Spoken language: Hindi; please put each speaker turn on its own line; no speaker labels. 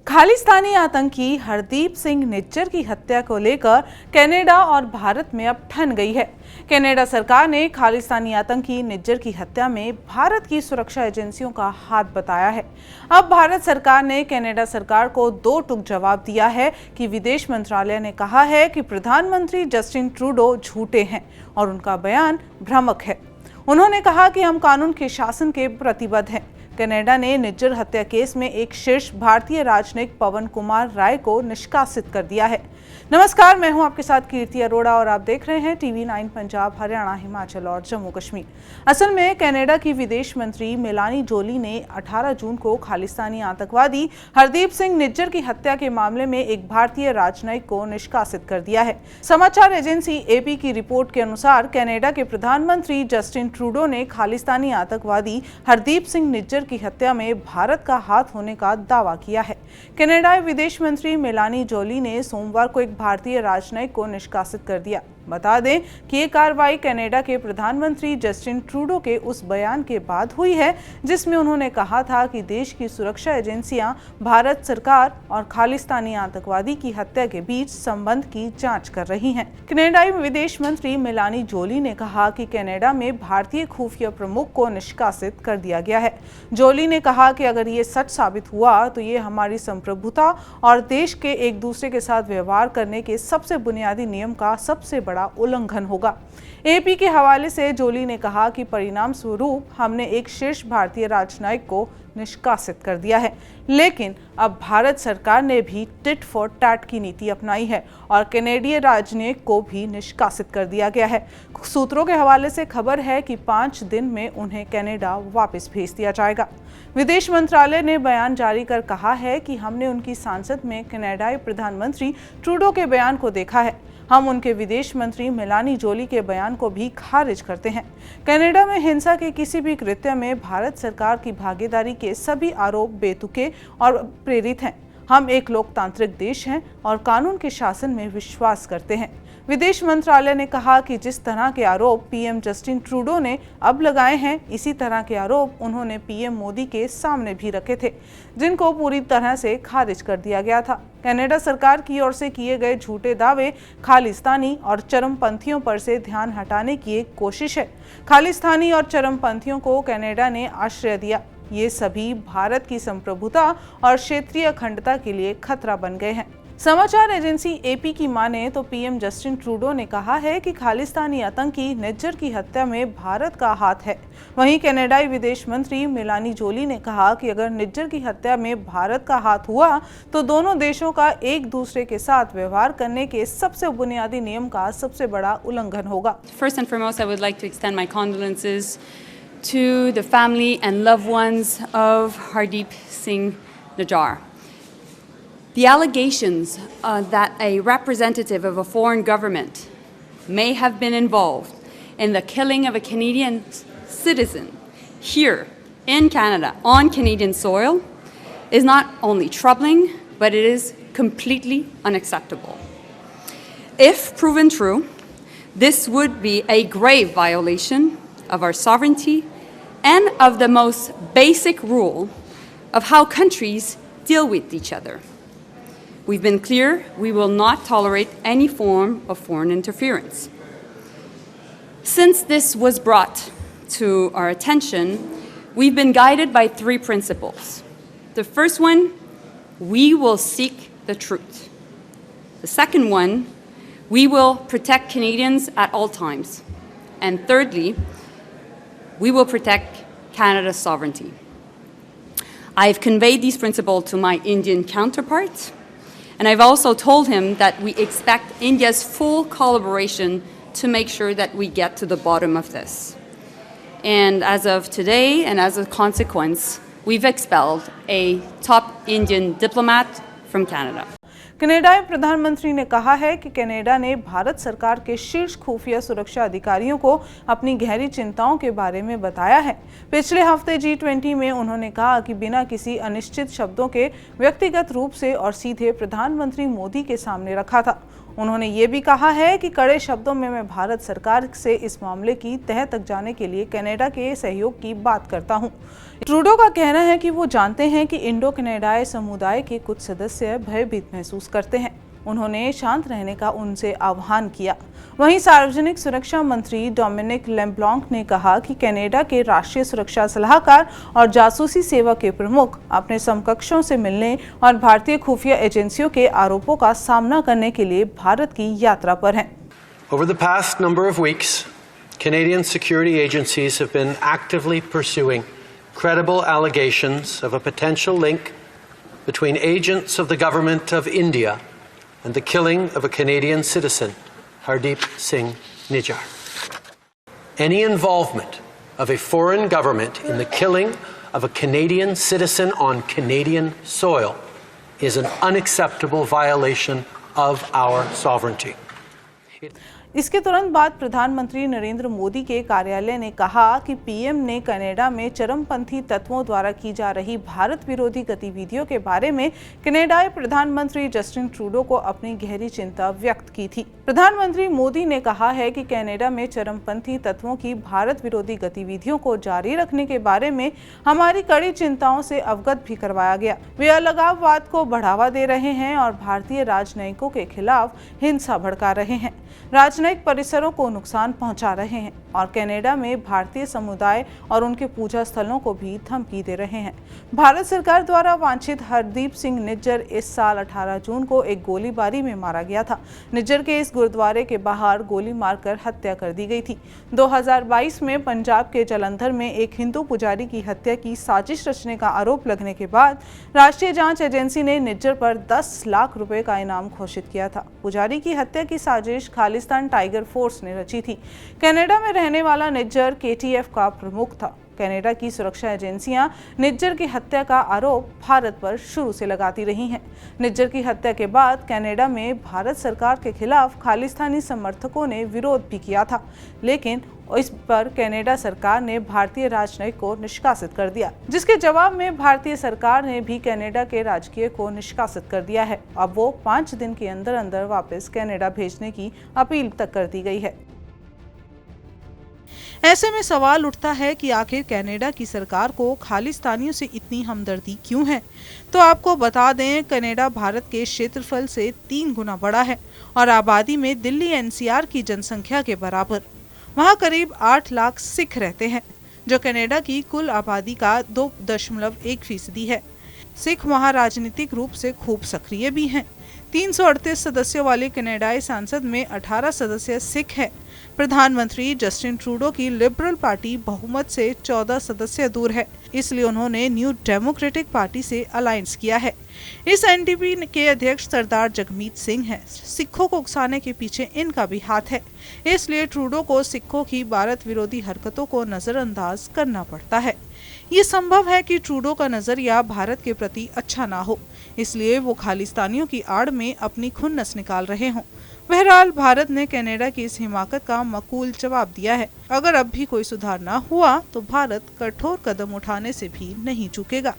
खालिस्तानी आतंकी हरदीप सिंह निज्जर की हत्या को लेकर कनाडा और भारत में अब ठन गई है। कनाडा सरकार ने खालिस्तानी आतंकी निज्जर की हत्या में भारत की सुरक्षा एजेंसियों का हाथ बताया है। अब भारत सरकार ने कनाडा सरकार को दो टूक जवाब दिया है कि विदेश मंत्रालय ने कहा है कि प्रधानमंत्री जस्टिन ट्रूडो झूठे हैं और उनका बयान भ्रामक है। उन्होंने कहा कि हम कानून के शासन के प्रतिबद्ध हैं। कनाडा ने निज्जर हत्या केस में एक शीर्ष भारतीय राजनयिक पवन कुमार राय को निष्कासित कर दिया है। नमस्कार, मैं हूं आपके साथ कीर्ति अरोड़ा और आप देख रहे हैं TV9 पंजाब, हरियाणा, हिमाचल और जम्मू कश्मीर। असल में कनाडा की विदेश मंत्री मेलानी जोली ने 18 जून को खालिस्तानी आतंकवादी हरदीप सिंह निज्जर की हत्या के मामले में एक भारतीय राजनयिक को निष्कासित कर दिया है। समाचार एजेंसी AP की रिपोर्ट के अनुसार कनाडा के प्रधानमंत्री जस्टिन ट्रूडो ने खालिस्तानी आतंकवादी हरदीप सिंह निज्जर की हत्या में भारत का हाथ होने का दावा किया है। कनाडाई विदेश मंत्री मेलानी जोली ने सोमवार को एक भारतीय राजनयिक को निष्कासित कर दिया। बता दें कि ये कार्रवाई कनाडा के प्रधानमंत्री जस्टिन ट्रूडो के उस बयान के बाद हुई है जिसमें उन्होंने कहा था कि देश की सुरक्षा एजेंसियां भारत सरकार और खालिस्तानी आतंकवादी की हत्या के बीच संबंध की जांच कर रही हैं। कनाडाई विदेश मंत्री मेलानी जोली ने कहा कि कनाडा में भारतीय खुफिया प्रमुख को निष्कासित कर दिया गया है। जोली ने कहा कि अगर ये सच साबित हुआ तो ये हमारी संप्रभुता और देश के एक दूसरे के साथ व्यवहार करने के सबसे बुनियादी नियम का सबसे बड़ा उल्लंघन होगा। AP के हवाले से जोली ने कहा कि परिणाम स्वरूप हमने एक शीर्ष भारतीय राजनयिक को निष्कासित कर दिया है, लेकिन अब भारत सरकार ने भी टिट फॉर टैट की नीति अपनाई है और कनेडियन राजनयिक को भी निष्कासित कर दिया गया है। सूत्रों के हवाले से खबर है कि 5 दिन में उन्हें कनाडा वापस भेज दिया जाएगा। विदेश मंत्रालय ने बयान जारी कर कहा है कि हमने उनकी सांसद में कनाडाई प्रधानमंत्री ट्रूडो के बयान को देखा है। हम उनके विदेश मंत्री मेलानी जोली के बयान को भी खारिज करते हैं। कनाडा में हिंसा के किसी भी कृत्य में भारत सरकार की भागीदारी के सभी आरोप बेतुके और प्रेरित हैं। हम एक लोकतांत्रिक देश हैं और कानून के शासन में विश्वास करते हैं। विदेश मंत्रालय ने कहा कि जिस तरह के आरोप PM जस्टिन ट्रूडो ने अब लगाए हैं, इसी तरह के आरोप उन्होंने PM मोदी के सामने भी रखे थे, जिनको पूरी तरह से खारिज कर दिया गया था। कनाडा सरकार की ओर से किए गए झूठे दावे खालिस्तानी और चरमपंथियों पर से ध्यान हटाने की एक कोशिश है। खालिस्तानी और चरमपंथियों को कनाडा ने आश्रय दिया। ये सभी भारत की संप्रभुता और क्षेत्रीय अखंडता के लिए खतरा बन गए हैं। समाचार एजेंसी AP की माने तो PM जस्टिन ट्रूडो ने कहा है कि खालिस्तानी आतंकी निज्जर की हत्या में भारत का हाथ है। वहीं कनाडाई विदेश मंत्री मेलानी जोली ने कहा कि अगर निज्जर की हत्या में भारत का हाथ हुआ तो दोनों देशों का एक दूसरे के साथ व्यवहार करने के सबसे बुनियादी नियम का सबसे बड़ा उल्लंघन होगा।
First and foremost, I would like to extend my condolences to the family and loved ones of Hardeep Singh Nijjar. The allegations that a representative of a foreign government may have been involved in the killing of a Canadian citizen here in Canada on Canadian soil is not only troubling, but it is completely unacceptable. If proven true, this would be a grave violation of our sovereignty and of the most basic rule of how countries deal with each other. We've been clear we will not tolerate any form of foreign interference. Since this was brought to our attention, we've been guided by 3 principles. The first one, we will seek the truth. The second one, we will protect Canadians at all times. And thirdly, we will protect Canada's sovereignty. I've conveyed these principles to my Indian counterpart, and I've also told him that we expect India's full collaboration to make sure that we get to the bottom of this. And as of today, and as a consequence, we've expelled a top Indian diplomat from Canada.
कनाडाई प्रधानमंत्री ने कहा है कि कनाडा ने भारत सरकार के शीर्ष खुफिया सुरक्षा अधिकारियों को अपनी गहरी चिंताओं के बारे में बताया है। पिछले हफ्ते G20 में उन्होंने कहा कि बिना किसी अनिश्चित शब्दों के व्यक्तिगत रूप से और सीधे प्रधानमंत्री मोदी के सामने रखा था। उन्होंने ये भी कहा है कि कड़े शब्दों में मैं भारत सरकार से इस मामले की तह तक जाने के लिए कनाडा के सहयोग की बात करता हूं। ट्रूडो का कहना है कि वो जानते हैं कि इंडो कनाडाई समुदाय के कुछ सदस्य भयभीत महसूस करते हैं। उन्होंने शांत रहने का उनसे आह्वान किया। वहीं सार्वजनिक सुरक्षा मंत्री डोमिनिक लेब्लांक ने कहा कि कनाडा के राष्ट्रीय सुरक्षा सलाहकार और जासूसी सेवा के प्रमुख अपने समकक्षों से मिलने और भारतीय खुफिया एजेंसियों के आरोपों का सामना करने के लिए भारत की यात्रा पर हैं।
Over the past number of weeks, Canadian security agencies have been actively pursuing credible allegations of a potential link between agents of the government of India and the killing of a Canadian citizen, Hardeep Singh Nijjar. Any involvement of a foreign government in the killing of a Canadian citizen on Canadian soil is an unacceptable violation of our sovereignty.
इसके तुरंत बाद प्रधानमंत्री नरेंद्र मोदी के कार्यालय ने कहा कि पीएम ने कनाडा में चरमपंथी तत्वों द्वारा की जा रही भारत विरोधी गतिविधियों के बारे में कनाडाई प्रधानमंत्री जस्टिन ट्रूडो को अपनी गहरी चिंता व्यक्त की थी। प्रधानमंत्री मोदी ने कहा है कि कनाडा में चरमपंथी तत्वों की भारत विरोधी गतिविधियों को जारी रखने के बारे में हमारी कड़ी चिंताओं से अवगत भी करवाया गया। वे अलगाववाद को बढ़ावा दे रहे हैं और भारतीय राजनयिकों के खिलाफ हिंसा भड़का रहे हैं, राजनयिक परिसरों को नुकसान पहुंचा रहे हैं और कनाडा में भारतीय समुदाय और उनके पूजा स्थलों को भी धमकी दे रहे हैं। भारत सरकार द्वारा वांछित हरदीप सिंह निज्जर इस साल 18 जून को एक गोलीबारी में मारा गया था। निज्जर के इस गुरुद्वारे के बाहर गोली मारकर हत्या कर दी गई थी। 2022 में पंजाब के जलंधर में एक हिंदू पुजारी की हत्या की साजिश रचने का आरोप लगने के बाद राष्ट्रीय जांच एजेंसी ने निज्जर पर 10 लाख रुपए का इनाम घोषित किया था। पुजारी की हत्या की साजिश खालिस्तान टाइगर फोर्स ने रची थी। कनाडा में रहने वाला निज्जर केटीएफ का प्रमुख था। कनाडा की सुरक्षा एजेंसियां निज्जर की हत्या का आरोप भारत पर शुरू से लगाती रही हैं। निज्जर की हत्या के बाद कनाडा में भारत सरकार के खिलाफ खालिस्तानी समर्थकों ने विरोध भी किया था, लेकिन इस पर कनाडा सरकार ने भारतीय राजनयिक को निष्कासित कर दिया, जिसके जवाब में भारतीय सरकार ने भी कनाडा के राजकीय को निष्कासित कर दिया है। अब वो 5 दिन के अंदर अंदर वापस कनाडा भेजने की अपील तक कर दी गई है। ऐसे में सवाल उठता है कि आखिर कनाडा की सरकार को खालिस्तानियों से इतनी हमदर्दी क्यों है। तो आपको बता दें, कनाडा भारत के क्षेत्रफल से 3 गुना बड़ा है और आबादी में दिल्ली एनसीआर की जनसंख्या के बराबर। वहाँ करीब 8 लाख सिख रहते हैं, जो कनाडा की कुल आबादी का 2.1% है। सिख वहाँ राजनीतिक रूप से खूब सक्रिय भी हैं। 338 सदस्यों वाले कनाडाई संसद में 18 सदस्य सिख हैं। प्रधानमंत्री जस्टिन ट्रूडो की लिबरल पार्टी बहुमत से 14 सदस्य दूर है, इसलिए उन्होंने न्यू डेमोक्रेटिक पार्टी से अलायंस किया है। इस एनडीपी के अध्यक्ष सरदार जगमीत सिंह हैं। सिखों को उकसाने के पीछे इनका भी हाथ है, इसलिए ट्रूडो को सिखों की भारत विरोधी हरकतों को नजरअंदाज करना पड़ता है। ये संभव है कि ट्रूडो का नजरिया भारत के प्रति अच्छा ना हो, इसलिए वो खालिस्तानियों की आड़ में अपनी खुन्नस निकाल रहे हों। बहरहाल भारत ने कनाडा की इस हिमाकत का माकूल जवाब दिया है। अगर अब भी कोई सुधार ना हुआ तो भारत कठोर कदम उठाने से भी नहीं चूकेगा।